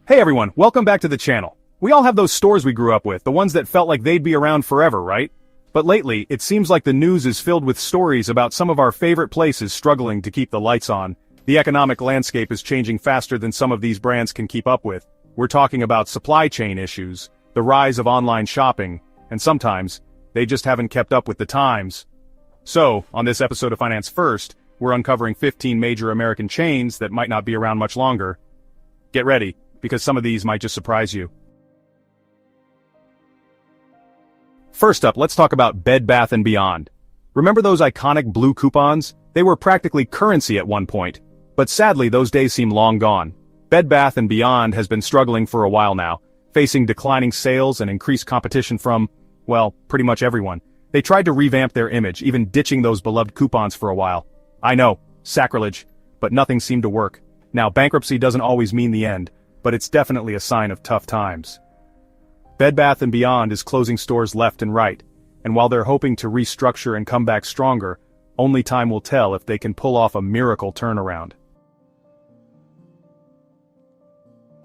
Hey everyone, welcome back to the channel. We all have those stores we grew up with, the ones that felt like they'd be around forever, right? But lately, it seems like the news is filled with stories about some of our favorite places struggling to keep the lights on. The economic landscape is changing faster than some of these brands can keep up with. We're talking about supply chain issues, the rise of online shopping, and sometimes, they just haven't kept up with the times. So, on this episode of Finance First, we're uncovering 15 major American chains that might not be around much longer. Get ready, because some of these might just surprise you. First up, let's talk about Bed Bath & Beyond. Remember those iconic blue coupons? They were practically currency at one point. But sadly, those days seem long gone. Bed Bath & Beyond has been struggling for a while now, facing declining sales and increased competition from, well, pretty much everyone. They tried to revamp their image, even ditching those beloved coupons for a while. I know, sacrilege, but nothing seemed to work. Now, bankruptcy doesn't always mean the end, but it's definitely a sign of tough times. Bed Bath & Beyond is closing stores left and right, and while they're hoping to restructure and come back stronger, only time will tell if they can pull off a miracle turnaround.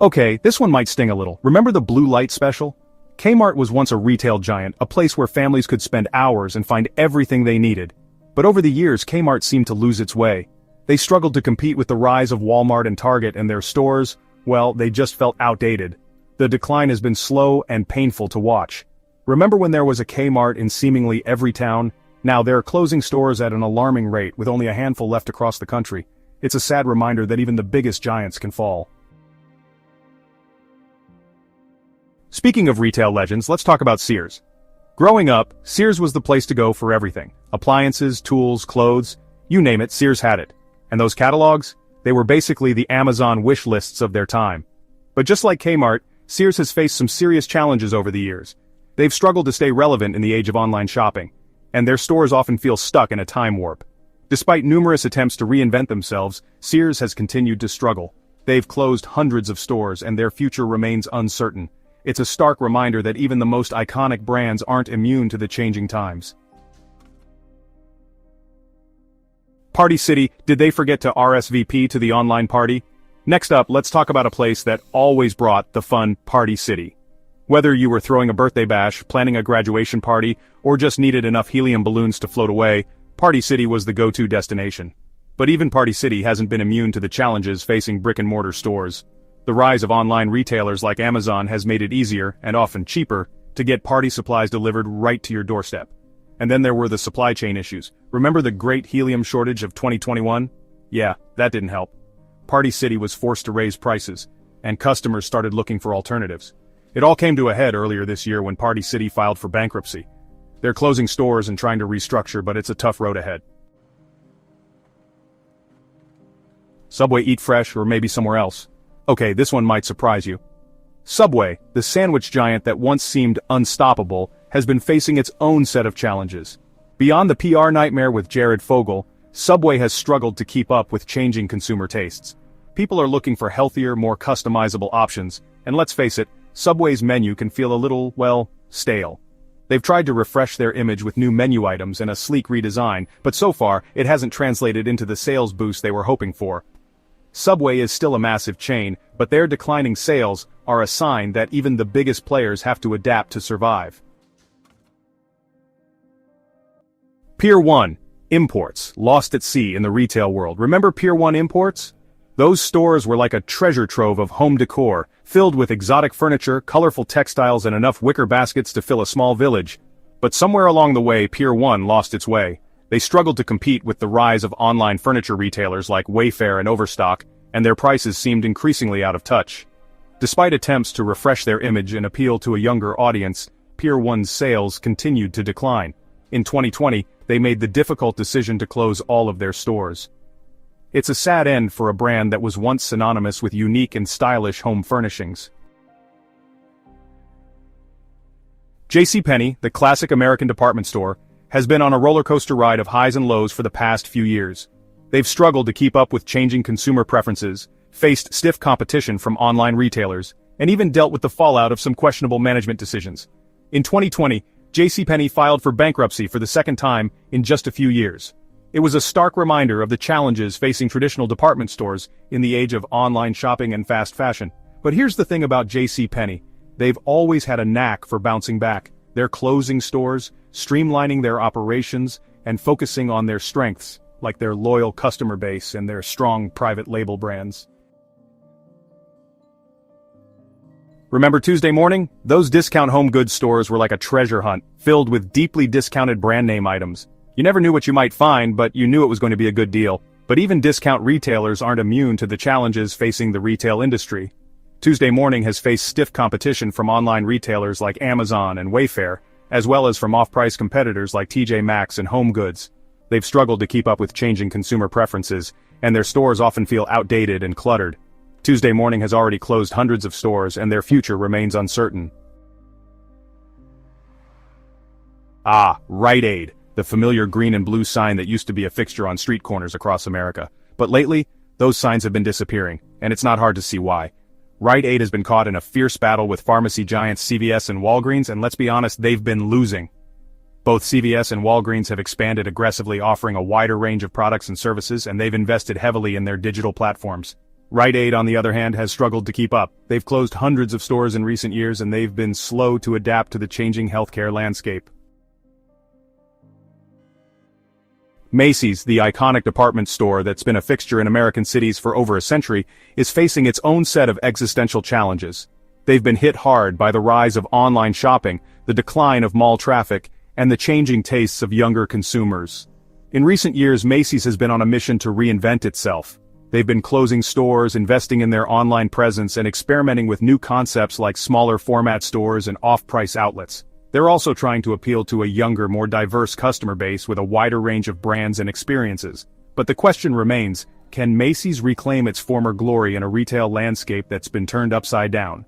Okay, this one might sting a little. Remember the blue light special? Kmart was once a retail giant, a place where families could spend hours and find everything they needed. But over the years, Kmart seemed to lose its way. They struggled to compete with the rise of Walmart and Target, and their stores, well, they just felt outdated. The decline has been slow and painful to watch. Remember when there was a Kmart in seemingly every town? Now they're closing stores at an alarming rate, with only a handful left across the country. It's a sad reminder that even the biggest giants can fall. Speaking of retail legends, let's talk about Sears. Growing up, Sears was the place to go for everything. Appliances, tools, clothes, you name it, Sears had it. And those catalogs? They were basically the Amazon wish lists of their time. But just like Kmart, Sears has faced some serious challenges over the years. They've struggled to stay relevant in the age of online shopping, and their stores often feel stuck in a time warp. Despite numerous attempts to reinvent themselves, Sears has continued to struggle. They've closed hundreds of stores and their future remains uncertain. It's a stark reminder that even the most iconic brands aren't immune to the changing times. Party City, did they forget to RSVP to the online party? Next up, let's talk about a place that always brought the fun, Party City. Whether you were throwing a birthday bash, planning a graduation party, or just needed enough helium balloons to float away, Party City was the go-to destination. But even Party City hasn't been immune to the challenges facing brick-and-mortar stores. The rise of online retailers like Amazon has made it easier, and often cheaper, to get party supplies delivered right to your doorstep. And then there were the supply chain issues. Remember the great helium shortage of 2021? Yeah, that didn't help. Party City was forced to raise prices, and customers started looking for alternatives. It all came to a head earlier this year when Party City filed for bankruptcy. They're closing stores and trying to restructure, but it's a tough road ahead. Subway Eat Fresh, or maybe somewhere else. Okay, this one might surprise you. Subway, the sandwich giant that once seemed unstoppable, has been facing its own set of challenges. Beyond the PR nightmare with Jared Fogle, Subway has struggled to keep up with changing consumer tastes. People are looking for healthier, more customizable options, and let's face it, Subway's menu can feel a little, well, stale. They've tried to refresh their image with new menu items and a sleek redesign, but so far, it hasn't translated into the sales boost they were hoping for. Subway is still a massive chain, but their declining sales are a sign that even the biggest players have to adapt to survive. Pier 1. Imports, lost at sea in the retail world. Remember Pier 1 Imports? Those stores were like a treasure trove of home decor, filled with exotic furniture, colorful textiles, and enough wicker baskets to fill a small village. But somewhere along the way, Pier 1 lost its way. They struggled to compete with the rise of online furniture retailers like Wayfair and Overstock, and their prices seemed increasingly out of touch. Despite attempts to refresh their image and appeal to a younger audience, Pier 1's sales continued to decline. In 2020, they made the difficult decision to close all of their stores. It's a sad end for a brand that was once synonymous with unique and stylish home furnishings. JCPenney, the classic American department store, has been on a roller coaster ride of highs and lows for the past few years. They've struggled to keep up with changing consumer preferences, faced stiff competition from online retailers, and even dealt with the fallout of some questionable management decisions. In 2020, JCPenney filed for bankruptcy for the second time in just a few years. It was a stark reminder of the challenges facing traditional department stores in the age of online shopping and fast fashion. But here's the thing about JCPenney. They've always had a knack for bouncing back. They're closing stores, streamlining their operations, and focusing on their strengths, like their loyal customer base and their strong private label brands. Remember Tuesday morning? Those discount home goods stores were like a treasure hunt, filled with deeply discounted brand name items. You never knew what you might find, but you knew it was going to be a good deal. But even discount retailers aren't immune to the challenges facing the retail industry. Tuesday morning has faced stiff competition from online retailers like Amazon and Wayfair, as well as from off-price competitors like TJ Maxx and HomeGoods. They've struggled to keep up with changing consumer preferences, and their stores often feel outdated and cluttered. Tuesday morning has already closed hundreds of stores, and their future remains uncertain. Ah, Rite Aid, the familiar green and blue sign that used to be a fixture on street corners across America. But lately, those signs have been disappearing, and it's not hard to see why. Rite Aid has been caught in a fierce battle with pharmacy giants CVS and Walgreens, and let's be honest, they've been losing. Both CVS and Walgreens have expanded aggressively, offering a wider range of products and services, and they've invested heavily in their digital platforms. Rite Aid, on the other hand, has struggled to keep up. They've closed hundreds of stores in recent years, and they've been slow to adapt to the changing healthcare landscape. Macy's, the iconic department store that's been a fixture in American cities for over a century, is facing its own set of existential challenges. They've been hit hard by the rise of online shopping, the decline of mall traffic, and the changing tastes of younger consumers. In recent years, Macy's has been on a mission to reinvent itself. They've been closing stores, investing in their online presence, and experimenting with new concepts like smaller format stores and off-price outlets. They're also trying to appeal to a younger, more diverse customer base with a wider range of brands and experiences. But the question remains, can Macy's reclaim its former glory in a retail landscape that's been turned upside down?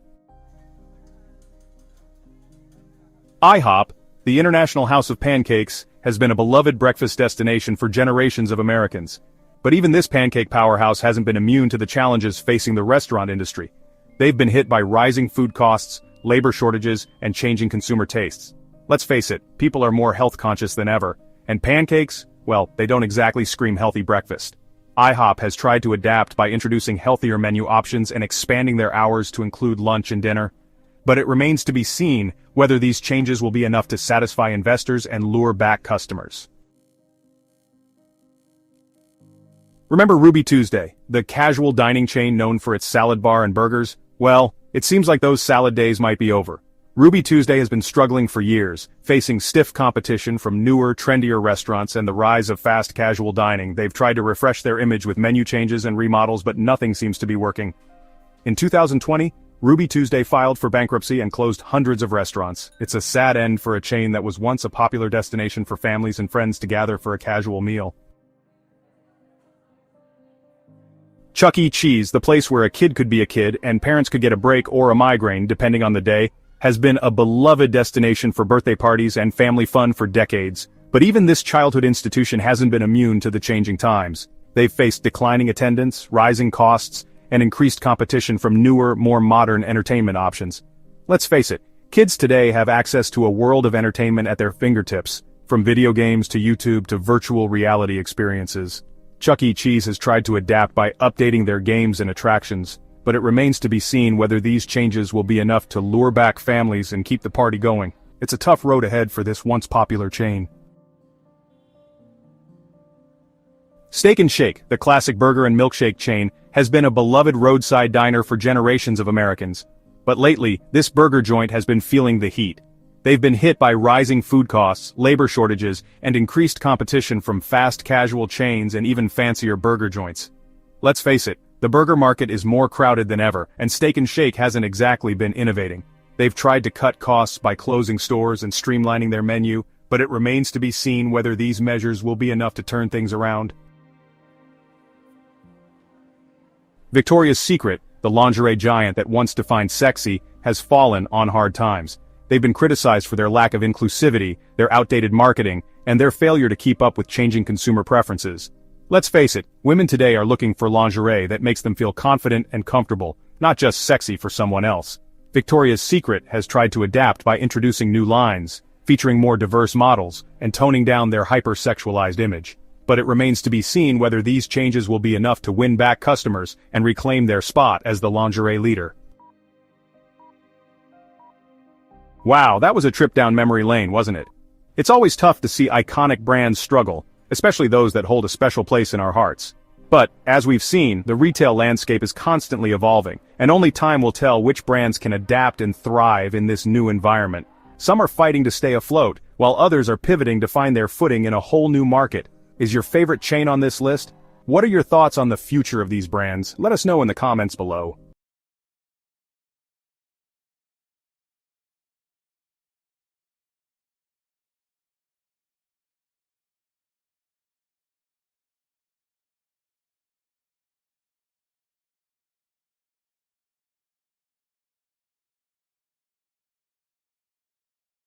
IHOP, the International House of Pancakes, has been a beloved breakfast destination for generations of Americans. But even this pancake powerhouse hasn't been immune to the challenges facing the restaurant industry. They've been hit by rising food costs, labor shortages, and changing consumer tastes. Let's face it, people are more health conscious than ever, and pancakes, well, they don't exactly scream healthy breakfast. IHOP has tried to adapt by introducing healthier menu options and expanding their hours to include lunch and dinner. But it remains to be seen whether these changes will be enough to satisfy investors and lure back customers. Remember Ruby Tuesday, the casual dining chain known for its salad bar and burgers? Well, it seems like those salad days might be over. Ruby Tuesday has been struggling for years, facing stiff competition from newer, trendier restaurants and the rise of fast casual dining. They've tried to refresh their image with menu changes and remodels, but nothing seems to be working. In 2020, Ruby Tuesday filed for bankruptcy and closed hundreds of restaurants. It's a sad end for a chain that was once a popular destination for families and friends to gather for a casual meal. Chuck E. Cheese, the place where a kid could be a kid and parents could get a break or a migraine depending on the day, has been a beloved destination for birthday parties and family fun for decades. But even this childhood institution hasn't been immune to the changing times. They've faced declining attendance, rising costs, and increased competition from newer, more modern entertainment options. Let's face it, kids today have access to a world of entertainment at their fingertips, from video games to YouTube to virtual reality experiences. Chuck E. Cheese has tried to adapt by updating their games and attractions, but it remains to be seen whether these changes will be enough to lure back families and keep the party going. It's a tough road ahead for this once popular chain. Steak 'n Shake, the classic burger and milkshake chain, has been a beloved roadside diner for generations of Americans. But lately, this burger joint has been feeling the heat. They've been hit by rising food costs, labor shortages, and increased competition from fast casual chains and even fancier burger joints. Let's face it, the burger market is more crowded than ever, and Steak 'n Shake hasn't exactly been innovating. They've tried to cut costs by closing stores and streamlining their menu, but it remains to be seen whether these measures will be enough to turn things around. Victoria's Secret, the lingerie giant that once defined sexy, has fallen on hard times. They've been criticized for their lack of inclusivity, their outdated marketing, and their failure to keep up with changing consumer preferences. Let's face it, women today are looking for lingerie that makes them feel confident and comfortable, not just sexy for someone else. Victoria's Secret has tried to adapt by introducing new lines, featuring more diverse models, and toning down their hyper-sexualized image. But it remains to be seen whether these changes will be enough to win back customers and reclaim their spot as the lingerie leader. Wow, that was a trip down memory lane, wasn't it? It's always tough to see iconic brands struggle, especially those that hold a special place in our hearts. But, as we've seen, the retail landscape is constantly evolving, and only time will tell which brands can adapt and thrive in this new environment. Some are fighting to stay afloat, while others are pivoting to find their footing in a whole new market. Is your favorite chain on this list? What are your thoughts on the future of these brands? Let us know in the comments below.